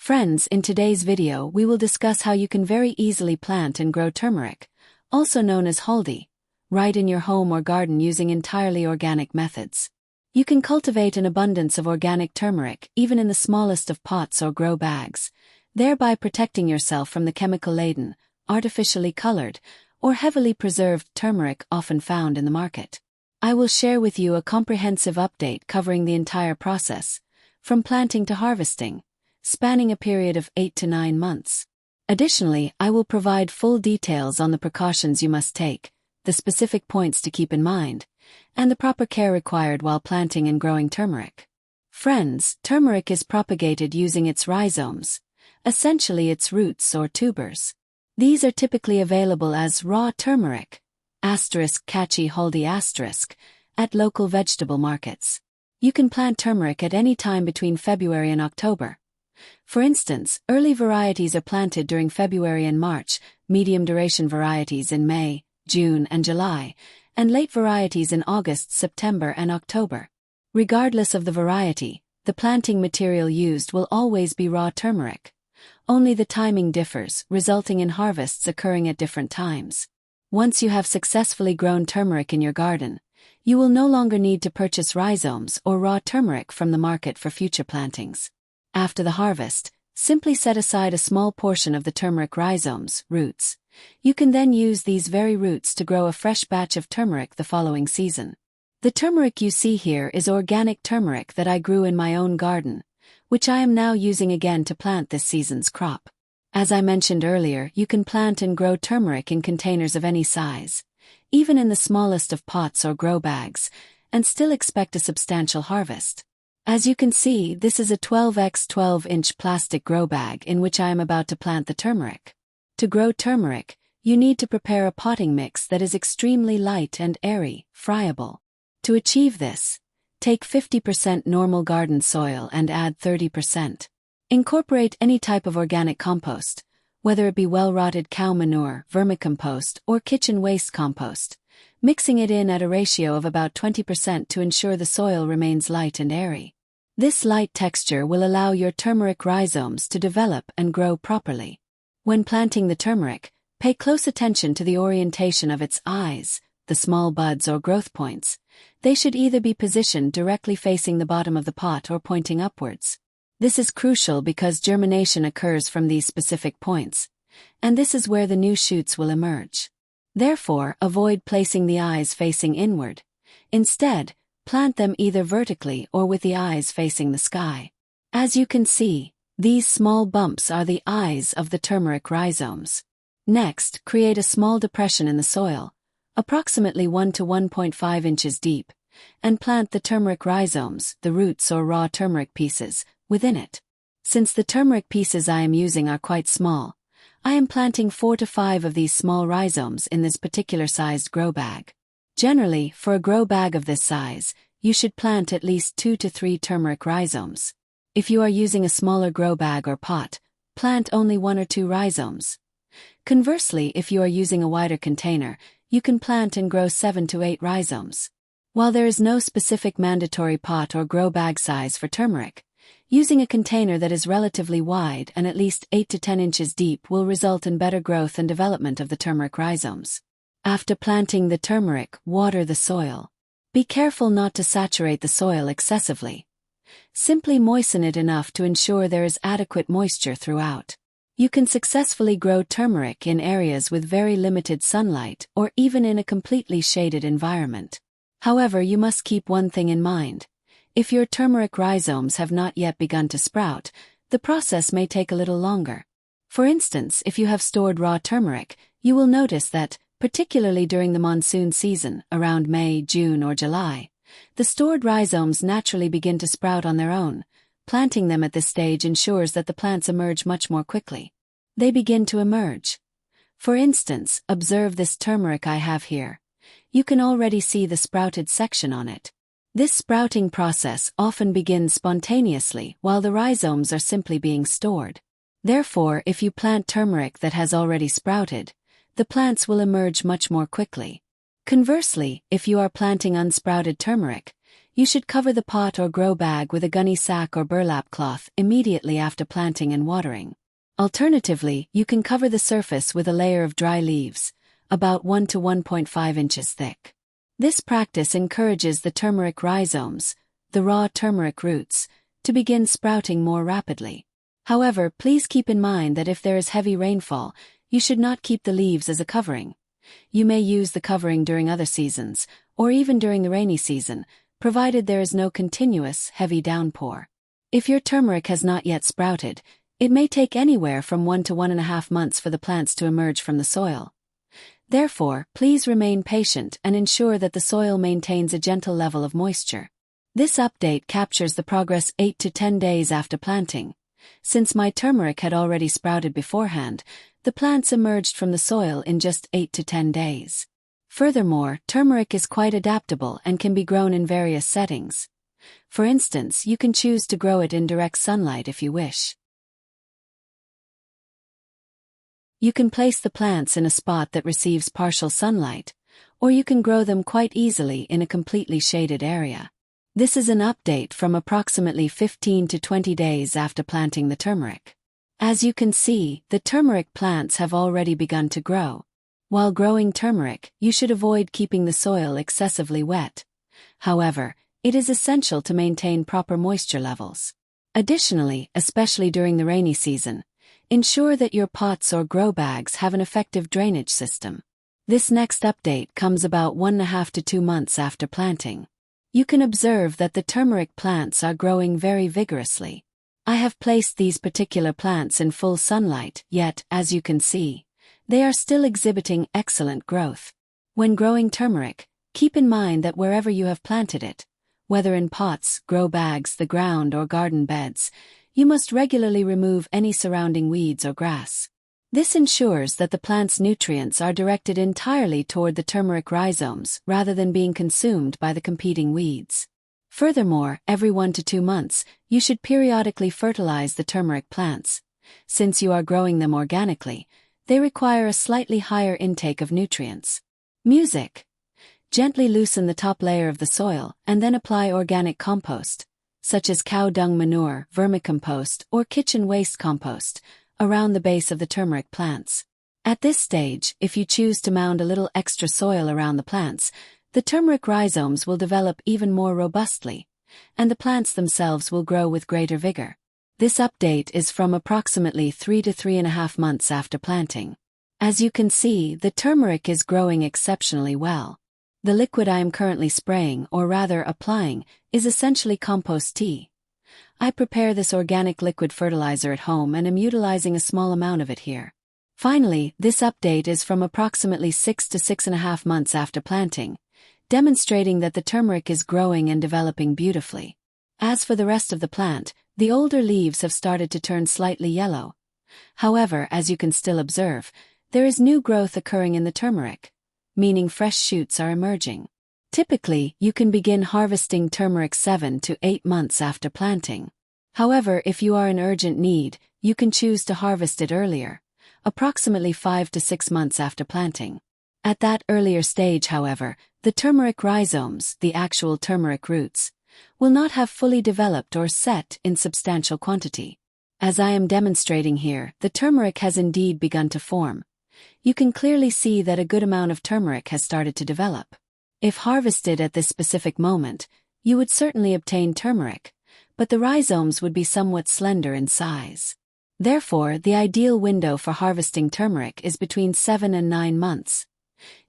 Friends, in today's video we will discuss how you can very easily plant and grow turmeric, also known as haldi, right in your home or garden using entirely organic methods. You can cultivate an abundance of organic turmeric even in the smallest of pots or grow bags, thereby protecting yourself from the chemical-laden, artificially colored, or heavily preserved turmeric often found in the market. I will share with you a comprehensive update covering the entire process, from planting to harvesting, spanning a period of 8 to 9 months. Additionally, I will provide full details on the precautions you must take, the specific points to keep in mind, and the proper care required while planting and growing turmeric. Friends, turmeric is propagated using its rhizomes, essentially its roots or tubers. These are typically available as raw turmeric, *catchy haldi*, at local vegetable markets. You can plant turmeric at any time between February and October. For instance, early varieties are planted during February and March, medium duration varieties in May, June and July, and late varieties in August, September and October. Regardless of the variety, the planting material used will always be raw turmeric. Only the timing differs, resulting in harvests occurring at different times. Once you have successfully grown turmeric in your garden, you will no longer need to purchase rhizomes or raw turmeric from the market for future plantings. After the harvest, simply set aside a small portion of the turmeric rhizomes, roots. You can then use these very roots to grow a fresh batch of turmeric the following season. The turmeric you see here is organic turmeric that I grew in my own garden, which I am now using again to plant this season's crop. As I mentioned earlier, you can plant and grow turmeric in containers of any size, even in the smallest of pots or grow bags, and still expect a substantial harvest. As you can see, this is a 12x 12-inch plastic grow bag in which I am about to plant the turmeric. To grow turmeric, you need to prepare a potting mix that is extremely light and airy, friable. To achieve this, take 50% normal garden soil and add 30%. Incorporate any type of organic compost, whether it be well-rotted cow manure, vermicompost, or kitchen waste compost, mixing it in at a ratio of about 20% to ensure the soil remains light and airy. This light texture will allow your turmeric rhizomes to develop and grow properly. When planting the turmeric, pay close attention to the orientation of its eyes, the small buds or growth points. They should either be positioned directly facing the bottom of the pot or pointing upwards. This is crucial because germination occurs from these specific points, and this is where the new shoots will emerge. Therefore, avoid placing the eyes facing inward. Instead, plant them either vertically or with the eyes facing the sky. As you can see, these small bumps are the eyes of the turmeric rhizomes. Next, create a small depression in the soil, approximately 1 to 1.5 inches deep, and plant the turmeric rhizomes, the roots or raw turmeric pieces, within it. Since the turmeric pieces I am using are quite small, I am planting 4 to 5 of these small rhizomes in this particular sized grow bag. Generally, for a grow bag of this size, you should plant at least 2 to 3 turmeric rhizomes. If you are using a smaller grow bag or pot, plant only 1 or 2 rhizomes. Conversely, if you are using a wider container, you can plant and grow 7 to 8 rhizomes. While there is no specific mandatory pot or grow bag size for turmeric, using a container that is relatively wide and at least 8 to 10 inches deep will result in better growth and development of the turmeric rhizomes. After planting the turmeric, water the soil. Be careful not to saturate the soil excessively. Simply moisten it enough to ensure there is adequate moisture throughout. You can successfully grow turmeric in areas with very limited sunlight or even in a completely shaded environment. However, you must keep one thing in mind. If your turmeric rhizomes have not yet begun to sprout, the process may take a little longer. For instance, if you have stored raw turmeric, you will notice that, particularly during the monsoon season, around May, June or July, the stored rhizomes naturally begin to sprout on their own. Planting them at this stage ensures that the plants emerge much more quickly. They begin to emerge. For instance, observe this turmeric I have here. You can already see the sprouted section on it. This sprouting process often begins spontaneously while the rhizomes are simply being stored. Therefore, if you plant turmeric that has already sprouted, the plants will emerge much more quickly. Conversely, if you are planting unsprouted turmeric, you should cover the pot or grow bag with a gunny sack or burlap cloth immediately after planting and watering. Alternatively, you can cover the surface with a layer of dry leaves, about 1 to 1.5 inches thick. This practice encourages the turmeric rhizomes, the raw turmeric roots, to begin sprouting more rapidly. However, please keep in mind that if there is heavy rainfall, you should not keep the leaves as a covering. You may use the covering during other seasons, or even during the rainy season, provided there is no continuous, heavy downpour. If your turmeric has not yet sprouted, it may take anywhere from 1 to 1.5 months for the plants to emerge from the soil. Therefore, please remain patient and ensure that the soil maintains a gentle level of moisture. This update captures the progress 8 to 10 days after planting. Since my turmeric had already sprouted beforehand, the plants emerged from the soil in just 8 to 10 days. Furthermore, turmeric is quite adaptable and can be grown in various settings. For instance, you can choose to grow it in direct sunlight if you wish. You can place the plants in a spot that receives partial sunlight, or you can grow them quite easily in a completely shaded area. This is an update from approximately 15 to 20 days after planting the turmeric. As you can see, the turmeric plants have already begun to grow. While growing turmeric, you should avoid keeping the soil excessively wet. However, it is essential to maintain proper moisture levels. Additionally, especially during the rainy season, ensure that your pots or grow bags have an effective drainage system. This next update comes about 1.5 to 2 months after planting. You can observe that the turmeric plants are growing very vigorously. I have placed these particular plants in full sunlight, yet, as you can see, they are still exhibiting excellent growth. When growing turmeric, keep in mind that wherever you have planted it, whether in pots, grow bags, the ground, or garden beds, you must regularly remove any surrounding weeds or grass. This ensures that the plant's nutrients are directed entirely toward the turmeric rhizomes rather than being consumed by the competing weeds. Furthermore, every 1 to 2 months, you should periodically fertilize the turmeric plants. Since you are growing them organically, they require a slightly higher intake of nutrients. Music. Gently loosen the top layer of the soil and then apply organic compost, such as cow dung manure, vermicompost, or kitchen waste compost, around the base of the turmeric plants. At this stage, if you choose to mound a little extra soil around the plants, the turmeric rhizomes will develop even more robustly, and the plants themselves will grow with greater vigor. This update is from approximately 3 to 3.5 months after planting. As you can see, the turmeric is growing exceptionally well. The liquid I am currently spraying, or rather applying, is essentially compost tea. I prepare this organic liquid fertilizer at home and am utilizing a small amount of it here. Finally, this update is from approximately 6 to 6.5 months after planting, demonstrating that the turmeric is growing and developing beautifully. As for the rest of the plant, the older leaves have started to turn slightly yellow. However, as you can still observe, there is new growth occurring in the turmeric, meaning fresh shoots are emerging. Typically, you can begin harvesting turmeric 7 to 8 months after planting. However, if you are in urgent need, you can choose to harvest it earlier, approximately 5 to 6 months after planting. At that earlier stage, however, the turmeric rhizomes, the actual turmeric roots, will not have fully developed or set in substantial quantity. As I am demonstrating here, the turmeric has indeed begun to form. You can clearly see that a good amount of turmeric has started to develop. If harvested at this specific moment, you would certainly obtain turmeric, but the rhizomes would be somewhat slender in size. Therefore, the ideal window for harvesting turmeric is between 7 and 9 months.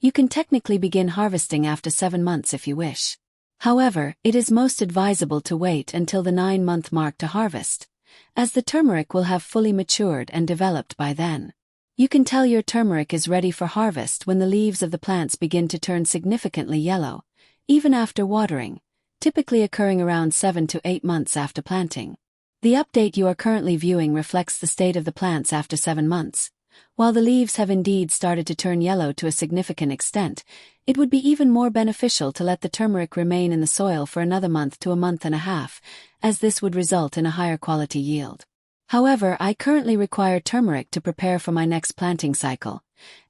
You can technically begin harvesting after 7 months if you wish. However, it is most advisable to wait until the 9-month mark to harvest, as the turmeric will have fully matured and developed by then. You can tell your turmeric is ready for harvest when the leaves of the plants begin to turn significantly yellow, even after watering, typically occurring around 7 to 8 months after planting. The update you are currently viewing reflects the state of the plants after 7 months. While the leaves have indeed started to turn yellow to a significant extent, it would be even more beneficial to let the turmeric remain in the soil for another month to a month and a half, as this would result in a higher quality yield. However, I currently require turmeric to prepare for my next planting cycle,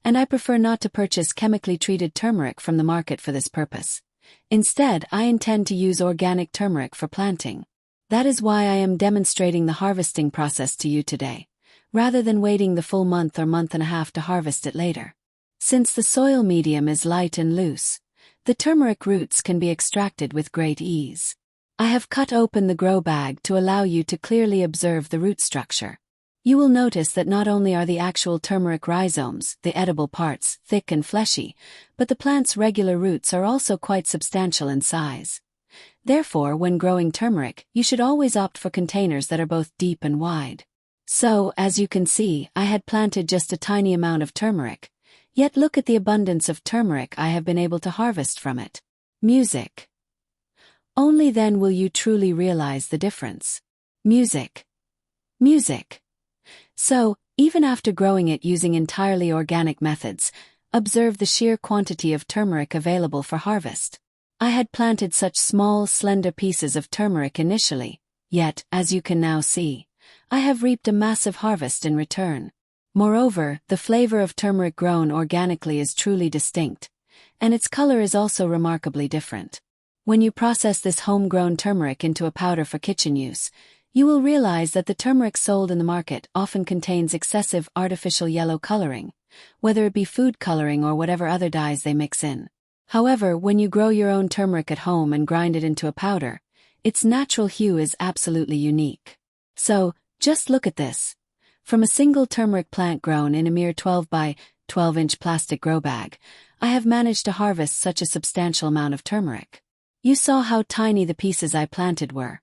and I prefer not to purchase chemically treated turmeric from the market for this purpose. Instead, I intend to use organic turmeric for planting. That is why I am demonstrating the harvesting process to you today, rather than waiting the full month or month and a half to harvest it later. Since the soil medium is light and loose, the turmeric roots can be extracted with great ease. I have cut open the grow bag to allow you to clearly observe the root structure. You will notice that not only are the actual turmeric rhizomes, the edible parts, thick and fleshy, but the plant's regular roots are also quite substantial in size. Therefore, when growing turmeric, you should always opt for containers that are both deep and wide. So, as you can see, I had planted just a tiny amount of turmeric, yet look at the abundance of turmeric I have been able to harvest from it. Music. Only then will you truly realize the difference. Music. Music. So, even after growing it using entirely organic methods, observe the sheer quantity of turmeric available for harvest. I had planted such small, slender pieces of turmeric initially, yet, as you can now see, I have reaped a massive harvest in return. Moreover, the flavor of turmeric grown organically is truly distinct, and its color is also remarkably different. When you process this homegrown turmeric into a powder for kitchen use, you will realize that the turmeric sold in the market often contains excessive artificial yellow coloring, whether it be food coloring or whatever other dyes they mix in. However, when you grow your own turmeric at home and grind it into a powder, its natural hue is absolutely unique. So, just look at this. From a single turmeric plant grown in a mere 12 by 12-inch plastic grow bag, I have managed to harvest such a substantial amount of turmeric. You saw how tiny the pieces I planted were.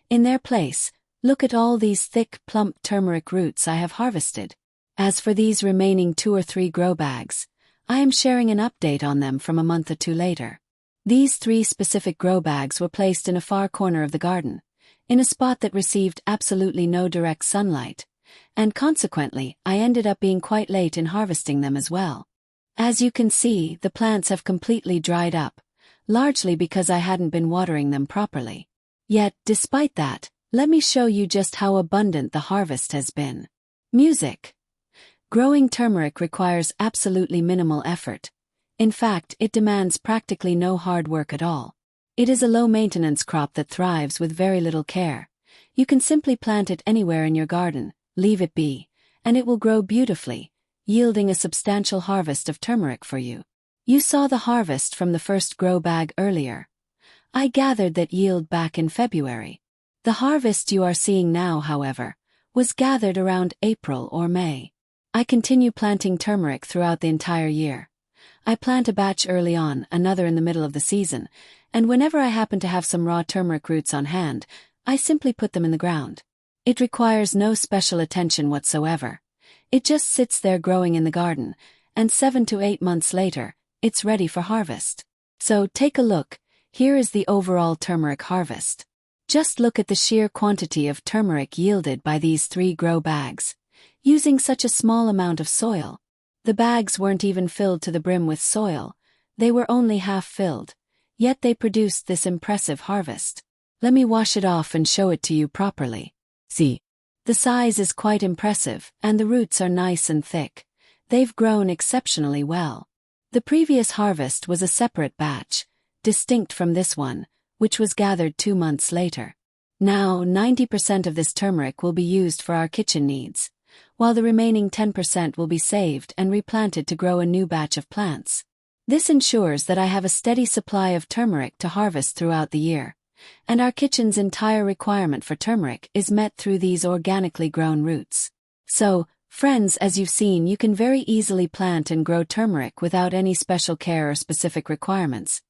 In their place, look at all these thick, plump turmeric roots I have harvested. As for these remaining 2 or 3 grow bags, I am sharing an update on them from a month or two later. These 3 specific grow bags were placed in a far corner of the garden, in a spot that received absolutely no direct sunlight, and consequently, I ended up being quite late in harvesting them as well. As you can see, the plants have completely dried up, largely because I hadn't been watering them properly. Yet, despite that, let me show you just how abundant the harvest has been. Music. Growing turmeric requires absolutely minimal effort. In fact, it demands practically no hard work at all. It is a low-maintenance crop that thrives with very little care. You can simply plant it anywhere in your garden, leave it be, and it will grow beautifully, yielding a substantial harvest of turmeric for you. You saw the harvest from the first grow bag earlier. I gathered that yield back in February. The harvest you are seeing now, however, was gathered around April or May. I continue planting turmeric throughout the entire year. I plant a batch early on, another in the middle of the season, and whenever I happen to have some raw turmeric roots on hand, I simply put them in the ground. It requires no special attention whatsoever. It just sits there growing in the garden, and 7 to 8 months later, it's ready for harvest. So take a look. Here is the overall turmeric harvest. Just look at the sheer quantity of turmeric yielded by these 3 grow bags, using such a small amount of soil. The bags weren't even filled to the brim with soil, they were only half filled, yet they produced this impressive harvest. Let me wash it off and show it to you properly. See. The size is quite impressive, and the roots are nice and thick. They've grown exceptionally well. The previous harvest was a separate batch, distinct from this one, which was gathered 2 months later. Now, 90% of this turmeric will be used for our kitchen needs, while the remaining 10% will be saved and replanted to grow a new batch of plants. This ensures that I have a steady supply of turmeric to harvest throughout the year, and our kitchen's entire requirement for turmeric is met through these organically grown roots. So, friends, as you've seen, you can very easily plant and grow turmeric without any special care or specific requirements.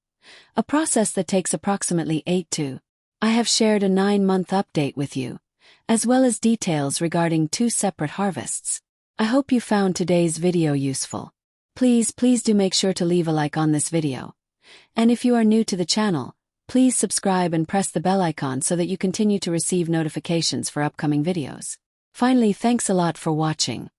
A process that takes approximately 8 to. I have shared a 9-month update with you, as well as details regarding 2 separate harvests. I hope you found today's video useful. Please do make sure to leave a like on this video. And if you are new to the channel, please subscribe and press the bell icon so that you continue to receive notifications for upcoming videos. Finally, thanks a lot for watching.